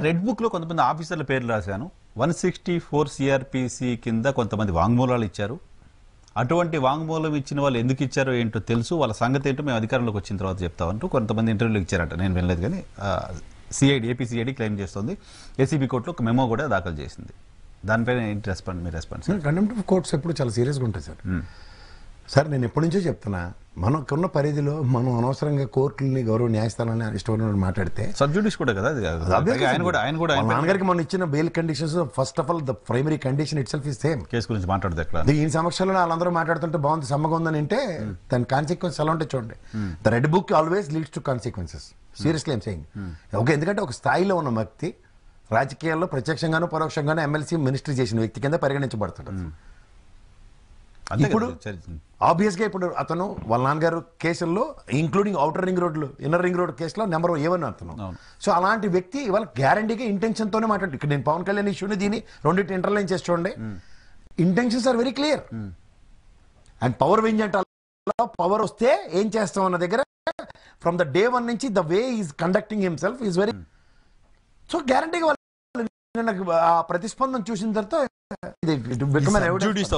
Red book లో కొంతమంది ఆఫీసర్ల పేర్లు రాశాను. 164 సిఆర్పిసి కింద కొంతమంది వాంగ్మూలాలు ఇచ్చారు. అటువంటి వాంగ్మూలం ఇచ్చిన వాళ్ళు ఎందుకు ఇచ్చారో ఏంటో తెలుసు, వాళ్ళ సంగతి ఏంటో మేము అధికారంలోకి వచ్చిన తర్వాత చెప్తామంటూ కొంతమంది ఇంటర్వ్యూలు ఇచ్చారట. నేను వినలేదు కానీ ఏపీ సిఐడి క్లెయిమ్ చేస్తుంది. ఏసీబీ కోర్టులో ఒక మెమో కూడా దాఖలు చేసింది. దానిపైన ఏంటి మీ రెస్పాన్స్? కంటెంప్ట్ ఆఫ్ కోర్ట్స్ ఎప్పుడు చాలా సీరియస్గా ఉంటాయి సార్. సార్ నేను ఎప్పటి నుంచో చెప్తున్నా, మనకున్న పరిధిలో మనం అనవసరంగా కోర్టులని గౌరవ న్యాయస్థానాన్ని ఇష్టపడిన మాట్లాడితే సబ్జుడిస్ కూడా కదా నాన్నగారికి మనం ఇచ్చిన bail conditions first of all the primary condition it self is same. Case గురించి మాట్లాడదు ఎక్కడ ఈ సమక్షంలో వాళ్ళందరూ మాట్లాడుతుంటే బాగుంది, సమ్మగా ఉందని అంటే దాని కాన్సిక్వెన్స్ ఎలా ఉంటే చూడండి. The red book always leads to consequences. Seriously I'm saying. Okay, ఎందుకంటే ఒక స్థాయిలో ఉన్న వ్యక్తి రాజకీయాల్లో ప్రత్యక్షంగానూ పరోక్షంగానూ ఎమ్మెల్సీ మినిస్ట్రీ చేసిన వ్యక్తి కింద పరిగణించబడుతుంది. ఇప్పుడు ఆబ్వియస్గా ఇప్పుడు అతను వాళ్ళ నాన్నగారు కేసుల్లో ఇంక్లూడింగ్ అవుటర్ రింగ్ రోడ్లు, ఇన్నర్ రింగ్ రోడ్ కేసులో నెంబర్ ఏమని అతను. సో అలాంటి వ్యక్తి ఇవాళ గ్యారంటీగా ఇంటెన్షన్తోనే మాట్లాడు. ఇక్కడ నేను పవన్ కళ్యాణ్ ఇష్యూని దీన్ని రెండింటి ఇంటర్లైన్ చేసి చూడండి. Intentions are very clear. And power వింజెంట్ పవర్ వస్తే ఏం చేస్తాం అన్న దగ్గర ఫ్రమ్ ద డే వన్ నుంచి the way is conducting himself is very. So గ్యారంటీగా ఆ ప్రతిస్పందన చూసిన తర్వాత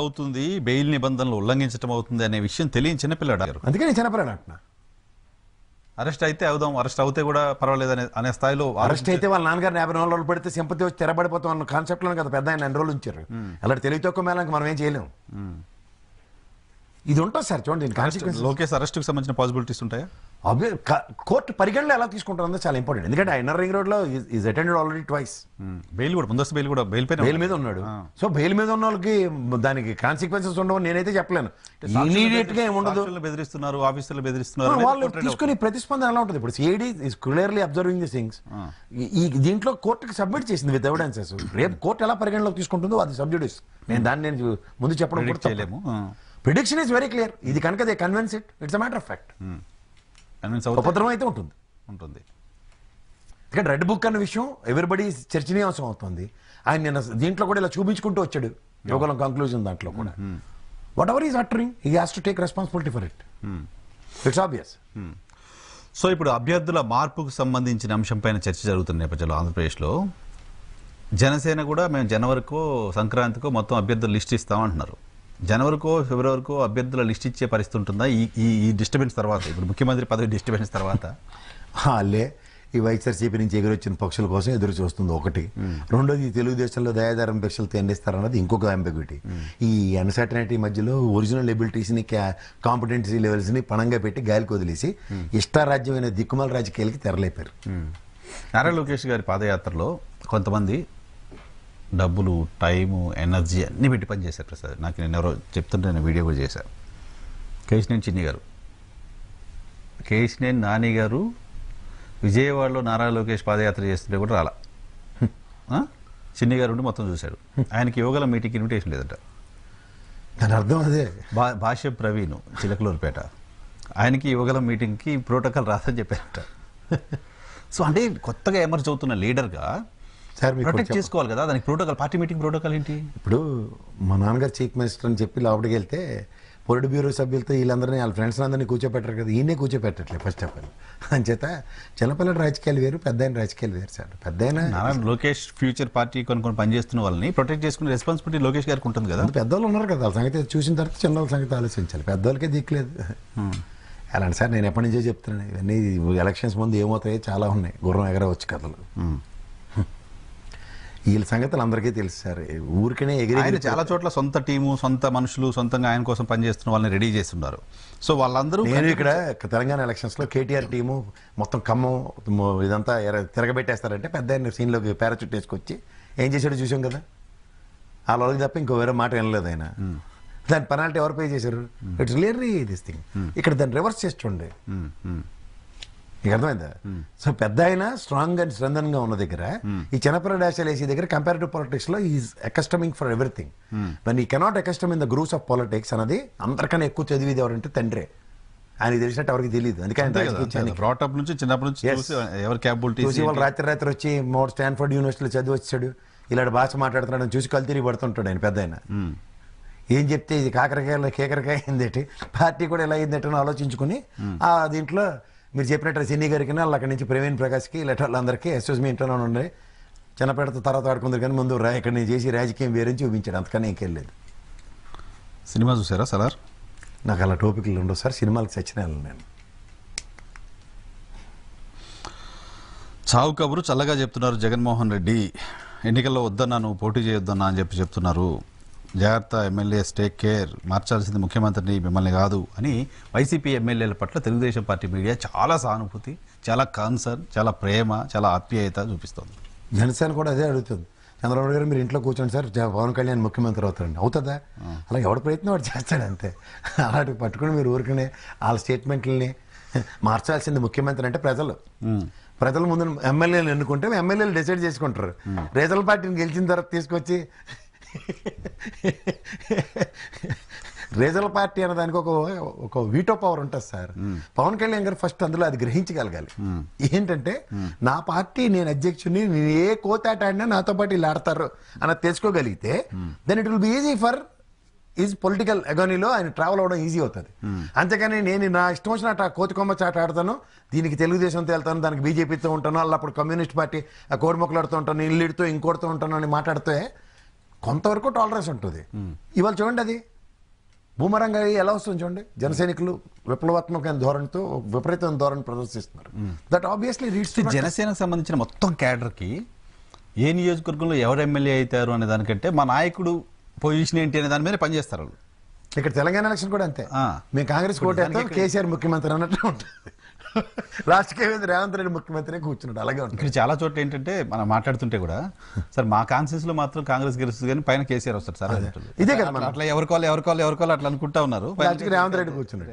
అవుతుంది, బెయిల్ నిబంధనలు ఉల్లంఘించడం అవుతుంది అనే విషయం తెలియని చిన్నపిల్లాడు. అందుకే నేను చిన్నపిల్లాడు అంటున్నా. అరెస్ట్ అయితే అవుదాం, అరెస్ట్ అవుతే కూడా పర్వాలేదు అనే స్థాయిలో. అరెస్ట్ అయితే వాళ్ళ నాన్నగారు 50 రోజులు పెడితే సింపతి వచ్చి తెరబడిపోతాం అన్న కాన్సెప్ట్ లో కదా పెద్ద ఆయన 2 రోజులు ఉంచారు. అలాంటి తెలివి తక్కువ మేళకి మనం ఏం చేయలేము. ఇది ఉంటుంది సార్ చూడండి. లోకేష్ అరెస్ట్ కి సంబంధించిన పాసిబిలిటీస్ ఉంటాయా? కోర్టు పరిగణలో ఎలా తీసుకుంటుందో చాలా ఇంపార్టెంట్. ఎందుకంటే ఇన్నర్ రింగ్ రోడ్ లో is attended already twice. Bail కూడా ముందస్తు బెయిల్ కూడా బెయిల్ మీద ఉన్నాడు. సో బెయిల్ మీద ఉన్న వాళ్ళకి దానికి కాన్సిక్వెన్సెస్ ఉండవు నేనైతే చెప్పలేను. ఇమీడియట్ గా ఏముండదు. బెదిరిస్తున్నారు, ఆఫీసర్లు బెదిరిస్తున్నారు, వాళ్ళు తీసుకుని ప్రతిస్పందన ఎలా ఉంటుంది. ఇప్పుడు CID is clearly observing the things. ఈ దీంట్లో కోర్టుకి సబ్మిట్ చేసింది విత్ ఎవిడెన్సెస్. రేపు కోర్టు ఎలా పరిగణలోకి తీసుకుంటుందో అది సబ్జుడిస్. నేను ముందు చెప్పడం కూడా చేయలేము. Prediction is very clear. ఇది కనుక they convince it, it's a matter of fact. ఉపద్రవం అయితే ఉంటుంది. ఇక్కడ రెడ్ బుక్ అన్న విషయం ఎవ్రీబడి చర్చనీయాంశం అవుతుంది. ఆయన నిన్న దీంట్లో కూడా ఇలా చూపించుకుంటూ వచ్చాడు యోగలం కంక్లూజన్ దాంట్లో కూడా. What ever is uttering he has to take responsibility for it. It's obvious. So ఇప్పుడు అభ్యర్థుల మార్పుకు సంబంధించిన అంశంపైన చర్చ జరుగుతున్న నేపథ్యంలో ఆంధ్రప్రదేశ్లో జనసేన కూడా మేము జనవరికో సంక్రాంతికో మొత్తం అభ్యర్థుల లిస్ట్ ఇస్తామంటున్నారు. జనవరికో ఫిబ్రవరికో అభ్యర్థుల లిస్ట్ ఇచ్చే పరిస్థితి ఉంటుందా ఈ డిస్టర్బెన్స్ తర్వాత, ఇప్పుడు ముఖ్యమంత్రి పదవి డిస్టర్బెన్స్ తర్వాత? వాళ్ళే ఈ వైఎస్ఆర్సీపీ నుంచి ఎగురొచ్చిన పక్షుల కోసం ఎదురు చూస్తుంది ఒకటి. రెండోది తెలుగుదేశంలో దయాదారం పరీక్షలతో ఎండిస్తారన్నది ఇంకొక అంబిగ్యూటీ. ఈ అన్సర్టనిటీ మధ్యలో ఒరిజినల్ ఎబిలిటీస్ని కాంపిటెన్సీ లెవెల్స్ని పణంగా పెట్టి గాలికి వదిలేసి ఇష్టారాజ్యమైన దిక్కుమాల రాజకీయాలకి తెరలేపారు. నారా లోకేష్ గారి పాదయాత్రలో కొంతమంది డబ్బులు, టైము, ఎనర్జీ అన్నీ పెట్టి పని చేశారు ప్రసాద్. నాకు నేను ఎవరో చెప్తుంటే నేను వీడియో కూడా చేశాను. కేశినేని చిన్ని గారు, కేశినేని నాని గారు విజయవాడలో నారా లోకేష్ పాదయాత్ర చేస్తుంటే కూడా రాలా. చిన్ని గారు ఉండి మొత్తం చూశాడు. ఆయనకి యోగల మీటింగ్ ఇన్విటేషన్ లేదంట. దాని అర్థం అదే. భాష్య ప్రవీణ్ చిలకలూరుపేట, ఆయనకి యోగల మీటింగ్కి ప్రోటోకాల్ రాదని చెప్పారంట. సో అంటే కొత్తగా ఎమర్జ్ అవుతున్న లీడర్గా ప్రొటెక్ట్ చేసుకోవాలి కదా, దానికి ప్రోటోకాల్, పార్టీ మీటింగ్ ప్రోటోకాల్ ఏంటి? ఇప్పుడు మా నాన్నగారు చీఫ్ మినిస్టర్ అని చెప్పి లోపలికి వెళ్తే పొలిట్ బ్యూరో సభ్యులతో వీళ్ళందరినీ వాళ్ళ ఫ్రెండ్స్ అందరినీ కూర్చోపెట్టరు కదా, ఈయనే కూర్చోపెట్టట్లేదు ఫస్ట్ ఆఫ్ ఆల్. అంచేత చిన్నపిల్లల రాజకీయాలు వేరు, పెద్ద అయిన రాజకీయాలు వేరు సార్. పెద్ద అయిన లోకేష్ ఫ్యూచర్ పార్టీ కొన్ని పనిచేస్తున్న వాళ్ళని ప్రొటెక్ట్ చేసుకునే రెస్పాన్సిబిలిటీ లోకేష్ గారికి ఉంటుంది కదా. పెద్దవాళ్ళు ఉన్నారు కదా, వాళ్ళ సంగతి చూసిన తర్వాత చిన్నవాళ్ళ సంగతి ఆలోచించాలి. పెద్దవాళ్ళకే దిక్కులేదు. అలాంటి సార్ నేను ఎప్పటి నుంచో చెప్తున్నాను, ఇవన్నీ ఎలక్షన్స్ ముందు ఏమవుతాయో చాలా ఉన్నాయి గుర్రం ఎగరవచ్చు కథలు. వీళ్ళ సంగతులు అందరికీ తెలుసు సార్. ఊరికనే ఎగిరి చాలా చోట్ల సొంత టీము, సొంత మనుషులు, సొంతంగా ఆయన కోసం పనిచేస్తున్న వాళ్ళని రెడీ చేస్తున్నారు. సో వాళ్ళందరూ నేను ఇక్కడ తెలంగాణ ఎలక్షన్స్లో కేటీఆర్ టీము మొత్తం ఖమ్మం ఇదంతా తిరగబెట్టేస్తారంటే పెద్ద ఆయన సీన్లోకి పారాచూట్ వేసుకొచ్చి ఏం చేశాడో చూసాం కదా. ఆ లోకి తప్ప ఇంకో వేరే మాట వినలేదు ఆయన. దాని పెనాల్టీ ఎవరు పే చేశారు? It's clearly this thing. ఇక్కడ దాన్ని రివర్స్ చేసి చూడండి, నీకు అర్థమైందా? సో పెద్ద ఆయన స్ట్రాంగ్ అండ్ స్ట్రెంథన్ గా ఉన్న దగ్గర ఈ చిన్నపిల్ల డాషాలు వేసే దగ్గర కంపారిటివ్ పాలిటిక్స్ లో ఈజ్ అకస్టమింగ్ ఫర్ ఎవ్రీథింగ్. బట్ ఈ cannot accustom in the groups of politics అన్నది అందరికన్నా ఎక్కువ చదివేది ఎవరంటే తండ్రే. ఆయనకి తెలిసినట్టు ఎవరికి తెలియదు. అందుకని వాళ్ళు రాత్రి వచ్చి స్టాన్ఫర్డ్ యూనివర్సిటీలో చదివి వచ్చాడు, ఇలాంటి భాష మాట్లాడుతున్నాడు చూసి కళ్ళు తిరిగి పడుతుంటాడు ఆయన పెద్ద ఆయన. ఏం చెప్తే ఇది కాకరకాయలో కేకరకాయ అయిందేటి, పార్టీ కూడా ఎలా అయిందేటో ఆలోచించుకుని ఆ దీంట్లో మీరు చెప్పినట్టు సినీ గారికి వాళ్ళు అక్కడి నుంచి ప్రవీణ్ ప్రకాష్కి ఇలాంటి వాళ్ళందరికీ ఎస్ఎస్ మీ ఇంట్లోనే ఉండే చిన్నపేటతో తర్వాత ఆడుకుంది కానీ ముందు ఇక్కడ నేను చేసి రాజకీయం వేరే చూపించాడు, అంతకని ఇంకెళ్ళలేదు. సినిమా చూసారా సలార్? నాకు అలా టోపిక్లు ఉండవు సార్, సినిమాలకు చచ్చిన వెళ్ళను నేను. చావు కబురు చల్లగా చెప్తున్నారు జగన్మోహన్ రెడ్డి. ఎన్నికల్లో వద్దన్నా, నువ్వు పోటీ చేయొద్దన్నా అని చెప్తున్నారు. జాగ్రత్త ఎమ్మెల్యేస్, టేక్ కేర్, మార్చాల్సింది ముఖ్యమంత్రిని మిమ్మల్ని కాదు అని వైసీపీ ఎమ్మెల్యేల పట్ల తెలుగుదేశం పార్టీ మీడియా చాలా సానుభూతి, చాలా కన్సర్న్, చాలా ప్రేమ, చాలా ఆప్యాయత చూపిస్తోంది. జనసేన కూడా అదే అడుగుతుంది. చంద్రబాబు గారు మీరు ఇంట్లో కూర్చోండి సార్, పవన్ కళ్యాణ్ ముఖ్యమంత్రి అవుతారండి. అవుతుందా? అలా ఎవడ ప్రయత్నం వాడు చేస్తాడు అంతే. అలాంటివి పట్టుకుని మీరు ఊరికనే వాళ్ళ స్టేట్మెంట్లని మార్చాల్సింది ముఖ్యమంత్రి అంటే ప్రజల ముందు ఎమ్మెల్యేలు ఎన్నుకుంటే ఎమ్మెల్యేలు డిసైడ్ చేసుకుంటారు. రీజనల్ పార్టీని గెలిచిన తర్వాత తీసుకొచ్చి రీజనల్ పార్టీ అనే దానికి ఒక వీటో పవర్ ఉంటుంది సార్. పవన్ కళ్యాణ్ గారు ఫస్ట్ అందులో అది గ్రహించగలగాలి. ఏంటంటే నా పార్టీ, నేను అధ్యక్షుడిని, నేను ఏ కోతాట ఆడినా నాతో పాటు వీళ్ళు ఆడతారు అన్నది తెలుసుకోగలిగితే then it will be easy for is political ఎగానీలో ఆయన ట్రావెల్ అవ్వడం ఈజీ అవుతుంది. అంతేకాని నేను నా ఇష్టం వచ్చిన కోతికొమ్మ చాట ఆడతాను, దీనికి తెలుగుదేశంతో వెళ్తాను, దానికి బీజేపీతో ఉంటాను, అలా అప్పుడు కమ్యూనిస్ట్ పార్టీ ఆ కోడి మొక్కలాడుతూ ఉంటాను, ఇల్లుడితో ఇంకోటితో ఉంటాను అని మాట్లాడితే కొంతవరకు టాలరెన్స్ ఉంటుంది. ఇవాళ చూడండి అది భూమరంగా ఎలా వస్తుంది చూడండి. జనసైనికులు విప్లవాత్మకమైన ధోరణితో విపరీతమైన ధోరణి ప్రదర్శిస్తున్నారు. దట్ ఆబ్వియస్లీ రీడ్స్ టు జనసేనకు సంబంధించిన మొత్తం క్యాడర్కి ఏ నియోజకవర్గంలో ఎవరు ఎమ్మెల్యే అవుతారు అనే దానికంటే మా నాయకుడు పొజిషన్ ఏంటి అనే దాని మీద పనిచేస్తారు వాళ్ళు. ఇక్కడ తెలంగాణ ఎలక్షన్ కూడా అంతే. మేము కాంగ్రెస్ కోటేస్తాం, కేసీఆర్ ముఖ్యమంత్రి అన్నట్టు ఉంటుంది. లాస్ట్కి ఏమైంది, రేవంత్ రెడ్డి ముఖ్యమంత్రి కూర్చున్నాడు. అలాగే ఉంటుంది. ఇక్కడ చాలా చోట్ల ఏంటంటే మనం మాట్లాడుతుంటే కూడా సార్ మా కాన్సెన్స్ లో మాత్రం కాంగ్రెస్ గెలుస్తుంది కానీ పైన కేసీఆర్ వస్తారు సార్. ఇదే కదా అట్లా ఎవరికోవాలి అట్లా అనుకుంటా ఉన్నారు. రేవంత్ రెడ్డి కూర్చున్నాడు.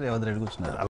రేవంత్ రెడ్డి కూర్చున్నారు.